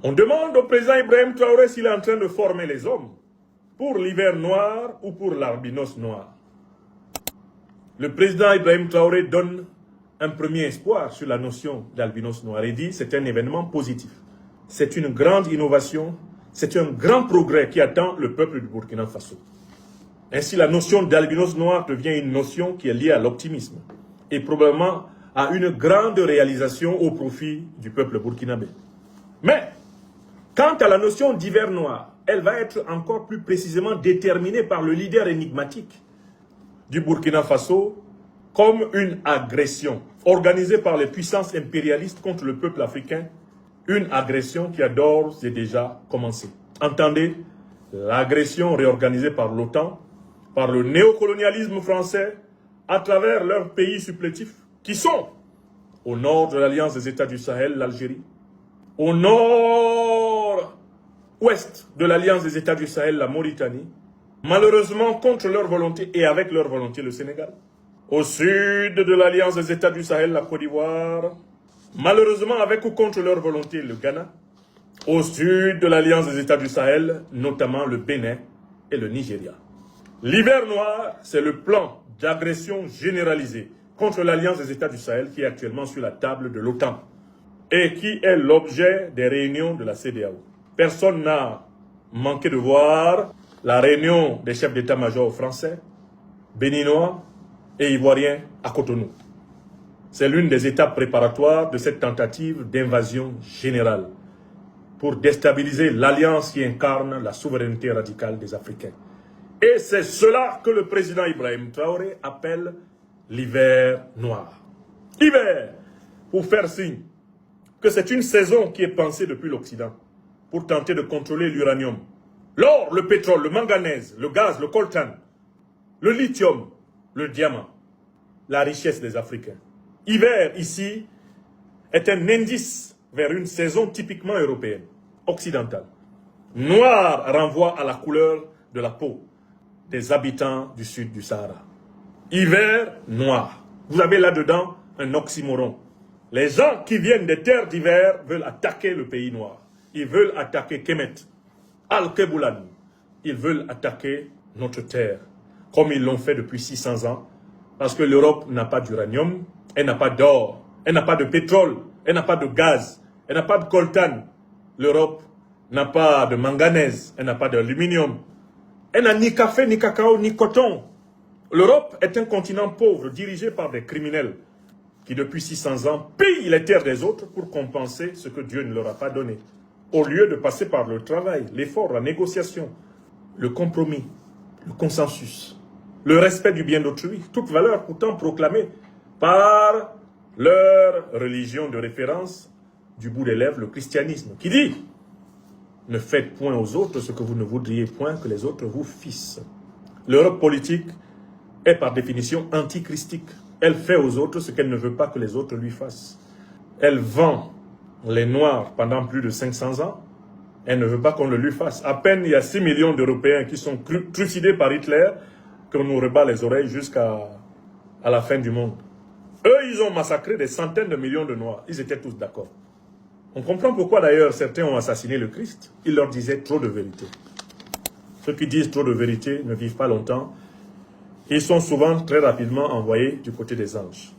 On demande au président Ibrahim Traoré s'il est en train de former les hommes pour l'hiver noir ou pour l'albinos noir. Le président Ibrahim Traoré donne un premier espoir sur la notion d'albinos noir et dit c'est un événement positif. C'est une grande innovation, c'est un grand progrès qui attend le peuple du Burkina Faso. Ainsi, la notion d'albinos noir devient une notion qui est liée à l'optimisme et probablement à une grande réalisation au profit du peuple burkinabé. Mais, quant à la notion d'hiver noir, elle va être encore plus précisément déterminée par le leader énigmatique du Burkina Faso comme une agression organisée par les puissances impérialistes contre le peuple africain, une agression qui a d'ores et déjà commencé. Entendez, l'agression réorganisée par l'OTAN, par le néocolonialisme français, à travers leurs pays supplétifs, qui sont au nord de l'Alliance des États du Sahel, l'Algérie, au nord-ouest de l'Alliance des États du Sahel, la Mauritanie, malheureusement contre leur volonté et avec leur volonté, le Sénégal, au sud de l'Alliance des États du Sahel, la Côte d'Ivoire, malheureusement avec ou contre leur volonté, le Ghana, au sud de l'Alliance des États du Sahel, notamment le Bénin et le Nigeria. L'hiver noir, c'est le plan d'agression généralisée contre l'Alliance des États du Sahel qui est actuellement sur la table de l'OTAN et qui est l'objet des réunions de la CEDEAO. Personne n'a manqué de voir la réunion des chefs d'état-major français, béninois et ivoiriens à Cotonou. C'est l'une des étapes préparatoires de cette tentative d'invasion générale pour déstabiliser l'alliance qui incarne la souveraineté radicale des Africains. Et c'est cela que le président Ibrahim Traoré appelle l'hiver noir. Hiver, pour faire signe que c'est une saison qui est pensée depuis l'Occident pour tenter de contrôler l'uranium, l'or, le pétrole, le manganèse, le gaz, le coltan, le lithium, le diamant, la richesse des Africains. Hiver, ici, est un indice vers une saison typiquement européenne, occidentale. Noir renvoie à la couleur de la peau des habitants du sud du Sahara. Hiver noir. Vous avez là-dedans un oxymoron. Les gens qui viennent des terres d'hiver veulent attaquer le pays noir. Ils veulent attaquer Kemet, Al-Keboulan. Ils veulent attaquer notre terre, comme ils l'ont fait depuis 600 ans. Parce que l'Europe n'a pas d'uranium, elle n'a pas d'or, elle n'a pas de pétrole, elle n'a pas de gaz, elle n'a pas de coltan. L'Europe n'a pas de manganèse, elle n'a pas d'aluminium. Elle n'a ni café, ni cacao, ni coton. L'Europe est un continent pauvre, dirigé par des criminels qui, depuis 600 ans, pillent les terres des autres pour compenser ce que Dieu ne leur a pas donné. Au lieu de passer par le travail, l'effort, la négociation, le compromis, le consensus, le respect du bien d'autrui, toute valeur pourtant proclamée par leur religion de référence du bout des lèvres, le christianisme, qui dit « Ne faites point aux autres ce que vous ne voudriez point que les autres vous fissent ». L'Europe politique est par définition antichristique. Elle fait aux autres ce qu'elle ne veut pas que les autres lui fassent. Elle vend les Noirs pendant plus de 500 ans. Elle ne veut pas qu'on le lui fasse. À peine il y a 6 millions d'Européens qui sont trucidés par Hitler qu'on nous rebat les oreilles jusqu'à la fin du monde. Eux, ils ont massacré des centaines de millions de Noirs. Ils étaient tous d'accord. On comprend pourquoi d'ailleurs certains ont assassiné le Christ. Ils leur disaient trop de vérité. Ceux qui disent trop de vérité ne vivent pas longtemps. Ils sont souvent très rapidement envoyés du côté des anges.